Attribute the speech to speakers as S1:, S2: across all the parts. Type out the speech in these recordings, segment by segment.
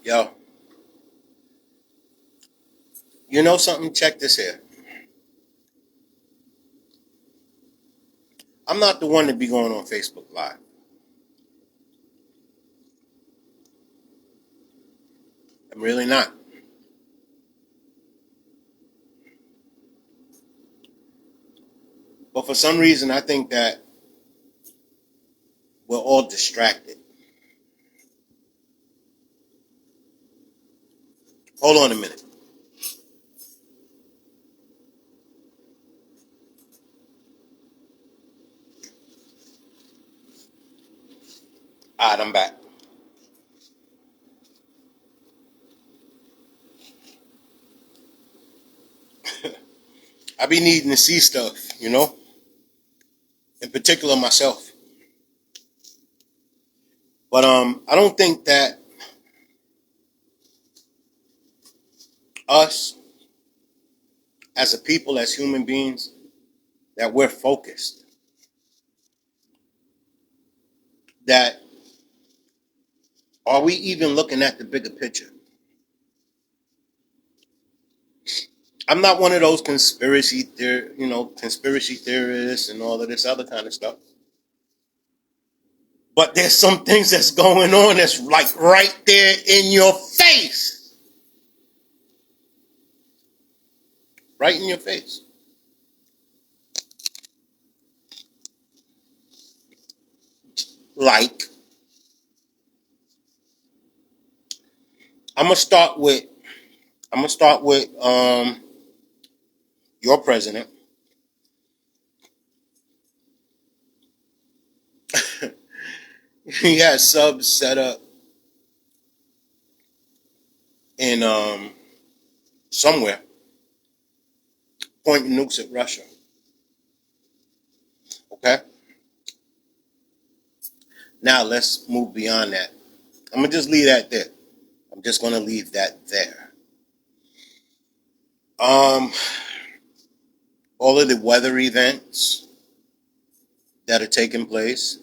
S1: Yo, you know something? Check this here. I'm not the one to be going on Facebook Live. I'm really not. But for some reason, I think that we're all distracted. Hold on a minute. All right, I'm back. I be needing to see stuff, in particular myself. But I don't think that us as a people, as human beings, that we're focused. That are we even looking at the bigger picture? I'm not one of those conspiracy theorists and all of this other kind of stuff. But there's some things that's going on that's like right there in your face. Right in your face. Like, I'm gonna start with I'm gonna start with your president. He has subs set up in somewhere pointing nukes at Russia. Okay? Now let's move beyond that. I'm gonna just leave that there. I'm just gonna leave that there. Um all of the weather events that are taking place,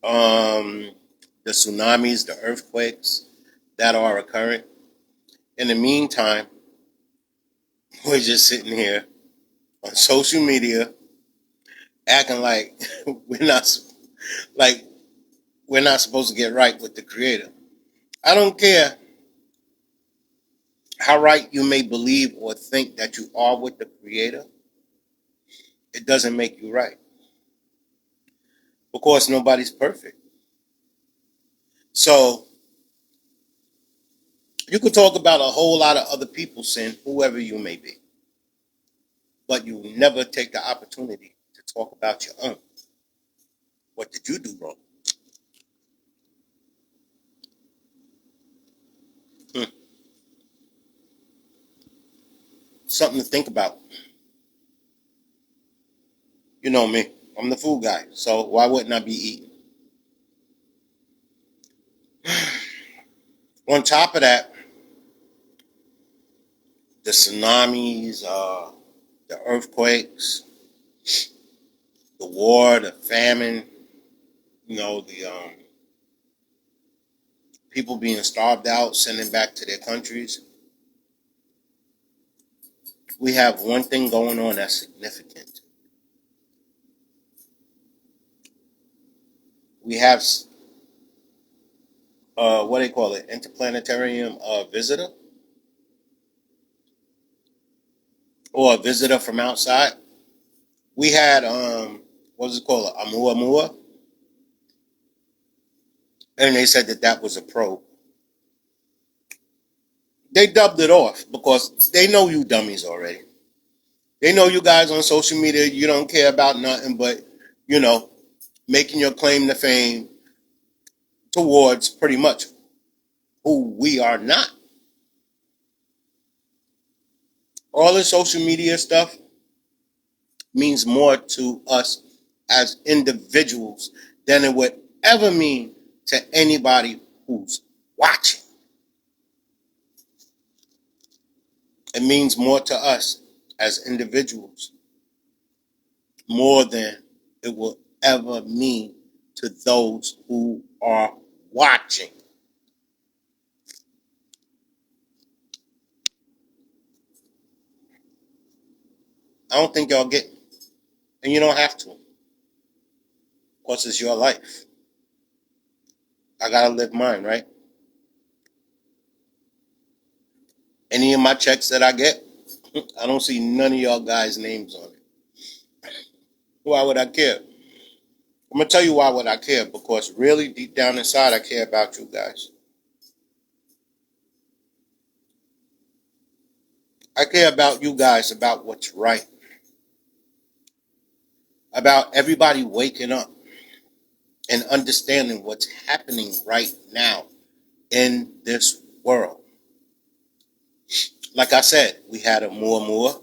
S1: um, the tsunamis, the earthquakes that are occurring. In the meantime, we're just sitting here on social media acting like we're not like we're not supposed to get right with the creator. I don't care how right you may believe or think that you are with the creator. It doesn't make you right. Of course, nobody's perfect. So you could talk about a whole lot of other people's sin, whoever you may be, but you never take the opportunity to talk about your own. What did you do wrong? Hmm. Something to think about. You know me. I'm the food guy, so why wouldn't I be eating? On top of that, the tsunamis, the earthquakes, the war, the famine, the people being starved out, sending back to their countries. We have one thing going on that's significant. We have what do they call it, interplanetarium visitor or a visitor from outside. We had what was it called, Oumuamua, and they said that that was a probe. They dubbed it off because they know you dummies already. They know you guys on social media. You don't care about nothing but you know making your claim to fame towards pretty much who we are not. All the social media stuff means more to us as individuals than it would ever mean to anybody who's watching. It means more to us as individuals more than it will ever mean to those who are watching. I don't think y'all get, and you don't have to. Of course, it's your life. I gotta live mine, right? Any of my checks that I get, I don't see none of y'all guys' names on it. Why would I care? I'm gonna tell you why would I care. Because really, deep down inside, I care about you guys. I care about you guys, about what's right, about everybody waking up and understanding what's happening right now in this world. Like I said, we had a Moore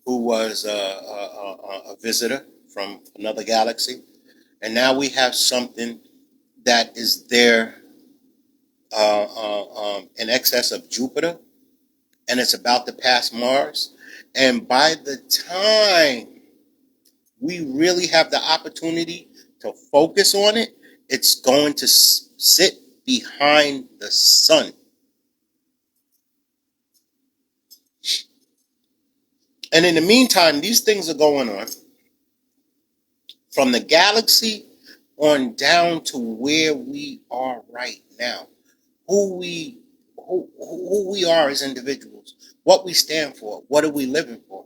S1: who was a visitor from another galaxy, and now we have something that is there in excess of Jupiter, and it's about to pass Mars. And by the time we really have the opportunity to focus on it, it's going to sit behind the sun. And in the meantime, these things are going on from the galaxy on down to where we are right now. Who we are as individuals, what we stand for, what are we living for.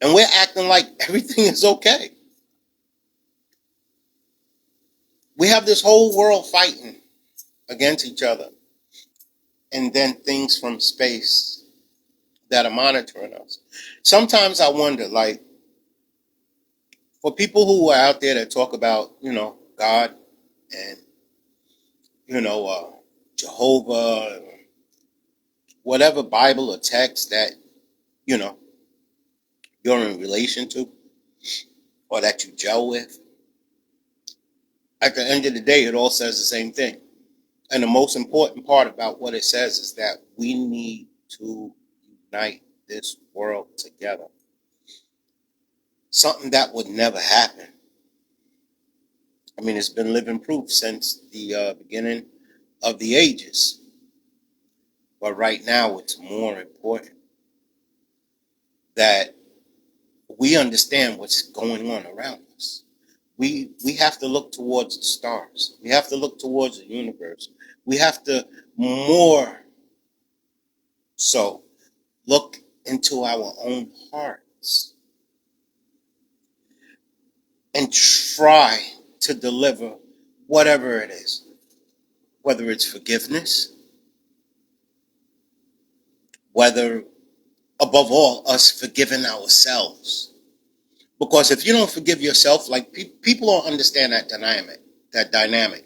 S1: And we're acting like everything is okay. We have this whole world fighting against each other. And then things from space that are monitoring us. Sometimes I wonder, like, for people who are out there that talk about, God and, Jehovah, whatever Bible or text that, you know, you're in relation to or that you gel with, at the end of the day, it all says the same thing. And the most important part about what it says is that we need to unite this world together. Something that would never happen. I mean, it's been living proof since the beginning of the ages. But right now, it's more important that we understand what's going on around us. We have to look towards the stars. We have to look towards the universe. We have to more so look into our own hearts and try to deliver whatever it is, whether it's forgiveness, whether, above all, us forgiving ourselves. Because if you don't forgive yourself, like people don't understand that dynamic. That dynamic.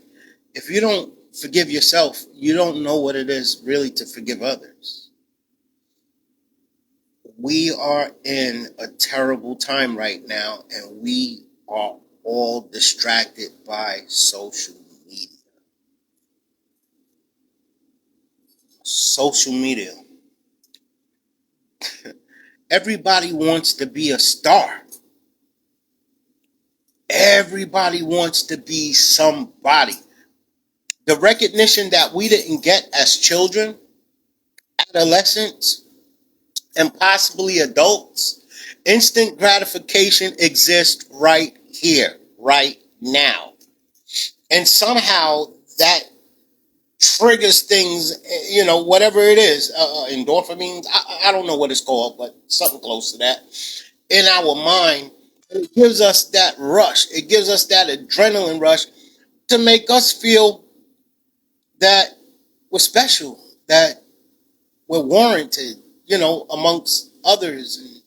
S1: If you don't forgive yourself, you don't know what it is really to forgive others. We are in a terrible time right now, and we are all distracted by social media. Social media. Everybody wants to be a star. Everybody wants to be somebody. The recognition that we didn't get as children, adolescents, and possibly adults, instant gratification exists right here, right now. And somehow that triggers things, whatever it is, endorphins, I don't know what it's called, but something close to that, in our mind. It gives us that rush. It gives us that adrenaline rush to make us feel that we're special, that we're warranted, amongst others.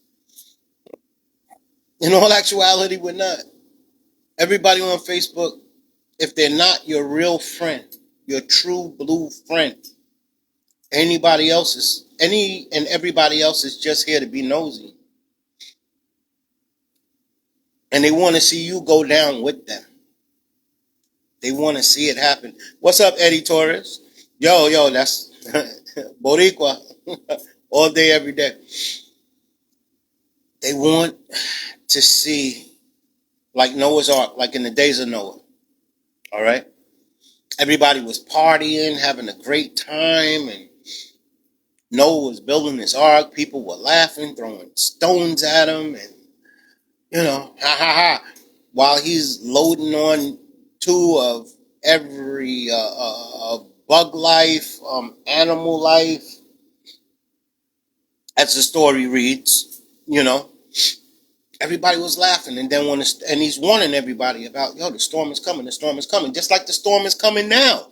S1: And in all actuality, we're not. Everybody on Facebook, if they're not your real friend, your true blue friend, any and everybody else is just here to be nosy. And they want to see you go down with them. They want to see it happen. What's up, Eddie Torres? Yo, that's Boricua. All day, every day. They want to see, like Noah's Ark, like in the days of Noah. All right? Everybody was partying, having a great time, and Noah was building this ark. People were laughing, throwing stones at him, and ha ha ha. While he's loading on two of every bug life, animal life, as the story reads, everybody was laughing, and then and he's warning everybody about, the storm is coming, just like the storm is coming now.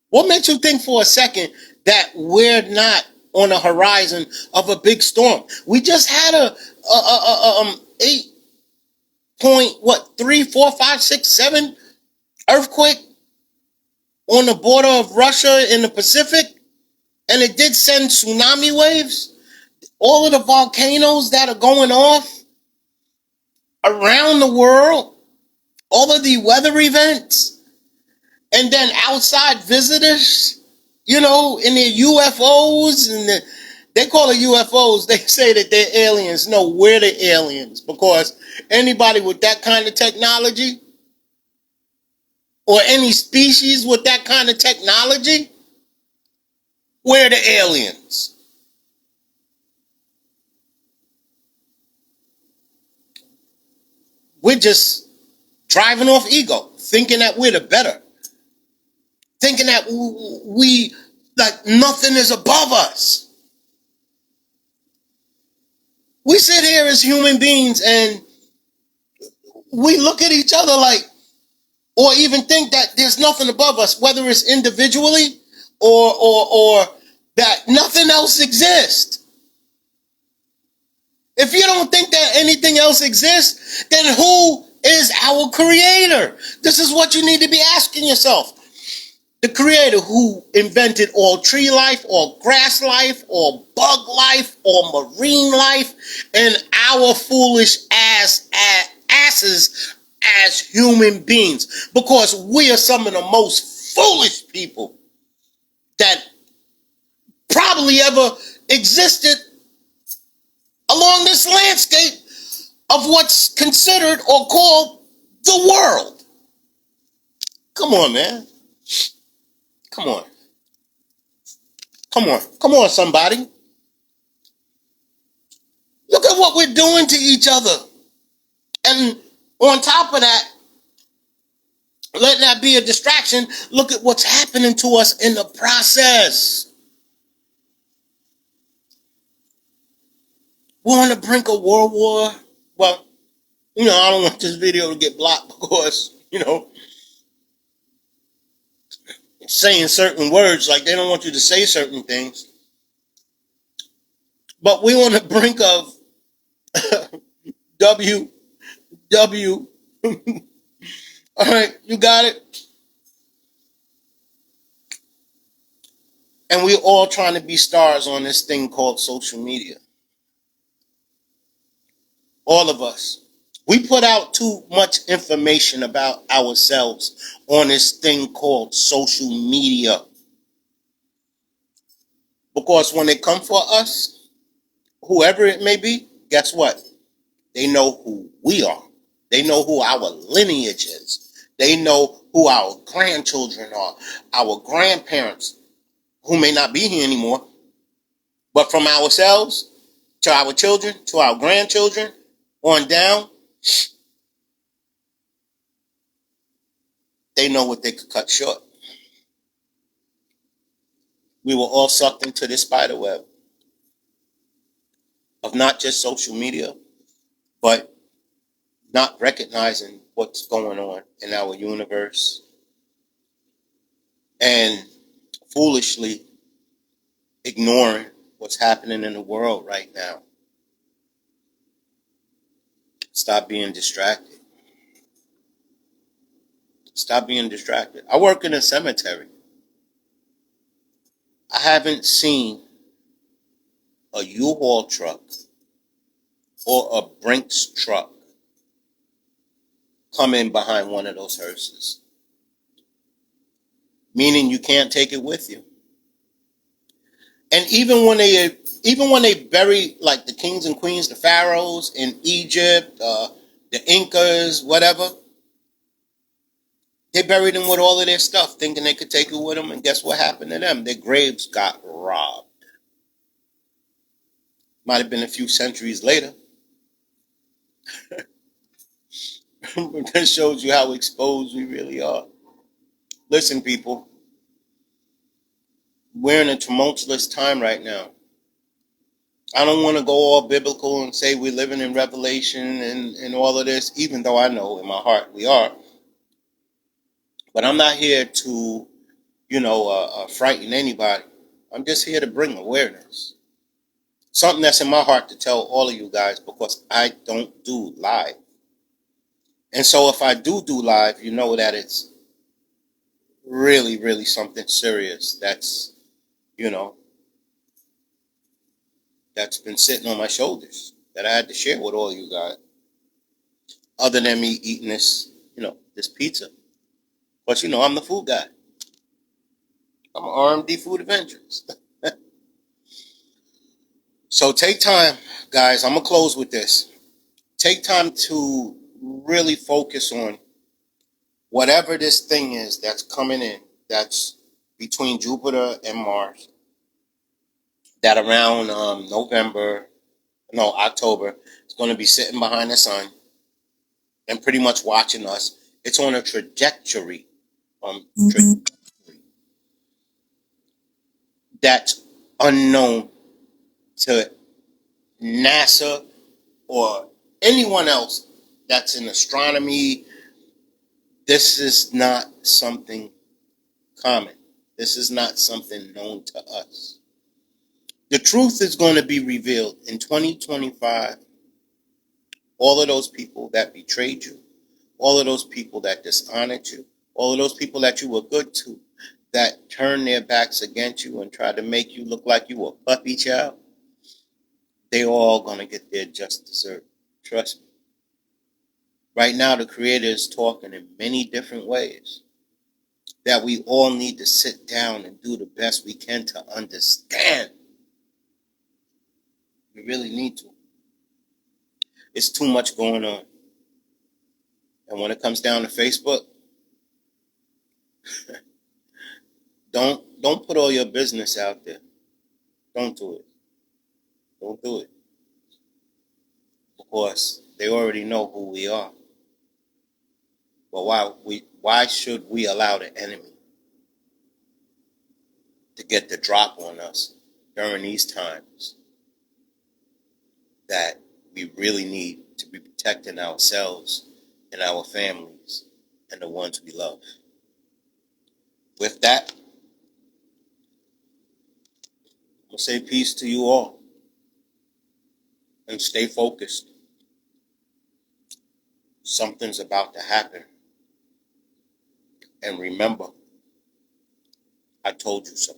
S1: What makes you think for a second that we're not on the horizon of a big storm? We just had a 8.3, 4, 5, 6, 7 earthquake on the border of Russia in the Pacific, and it did send tsunami waves. All of the volcanoes that are going off around the world, all of the weather events, and then outside visitors, in their UFOs, and they call it UFOs. They say that they're aliens. No, we're the aliens, because anybody with that kind of technology, or any species with that kind of technology, we're the aliens. We're just driving off ego, thinking that we're the better, thinking that we, like, nothing is above us. We sit here as human beings and we look at each other like, or even think that there's nothing above us, whether it's individually or that nothing else exists. If you don't think that anything else exists, then who is our creator? This is what you need to be asking yourself. The creator who invented all tree life, all grass life, all bug life, all marine life, and our foolish asses as human beings. Because we are some of the most foolish people that probably ever existed along this landscape of what's considered or called the world. Come on, man. Come on. Come on, somebody. Look at what we're doing to each other. And on top of that, let that be a distraction. Look at what's happening to us in the process. We're on the brink of World War. Well, I don't want this video to get blocked because, saying certain words, like they don't want you to say certain things. But we're on the brink of W. All right, you got it. And we're all trying to be stars on this thing called social media. All of us. We put out too much information about ourselves on this thing called social media. Because when they come for us, whoever it may be, guess what? They know who we are. They know who our lineage is. They know who our grandchildren are, our grandparents, who may not be here anymore. But from ourselves to our children, to our grandchildren, on down, they know what they could cut short. We were all sucked into this spider web of not just social media, but not recognizing what's going on in our universe, and foolishly ignoring what's happening in the world right now. Stop being distracted. Stop being distracted. I work in a cemetery. I haven't seen a U-Haul truck or a Brinks truck come in behind one of those hearses. Meaning you can't take it with you. And even when they bury, like, the kings and queens, the pharaohs in Egypt, the Incas, whatever, They buried them with all of their stuff, thinking they could take it with them, and guess what happened to them? Their graves got robbed. Might have been a few centuries later. But that shows you how exposed we really are. Listen, people, we're in a tumultuous time right now. I don't want to go all biblical and say we're living in Revelation and all of this, even though I know in my heart we are. But I'm not here to, frighten anybody. I'm just here to bring awareness. Something that's in my heart to tell all of you guys, because I don't do live. And so if I do live, you know that it's really, really something serious that's, you know, that's been sitting on my shoulders that I had to share with all you guys. Other than me eating this, this pizza. But I'm the food guy. I'm an RMD Food Adventures. So take time, guys. I'm going to close with this. Take time to really focus on whatever this thing is that's coming in, that's between Jupiter and Mars, that around October, it's going to be sitting behind the sun and pretty much watching us. It's on a trajectory, that's unknown to NASA or anyone else that's in astronomy. This is not something common. This is not something known to us. The truth is going to be revealed in 2025. All of those people that betrayed you, all of those people that dishonored you, all of those people that you were good to, that turned their backs against you and tried to make you look like you were a puppy child, they all going to get their just desert. Trust me. Right now, the Creator is talking in many different ways that we all need to sit down and do the best we can to understand. We really need to. It's too much going on. And when it comes down to Facebook, don't put all your business out there. Don't do it. Don't do it. Because they already know who we are. But why should we allow the enemy to get the drop on us during these times that we really need to be protecting ourselves and our families and the ones we love? With that, I'm going to say peace to you all and stay focused. Something's about to happen. And remember, I told you so.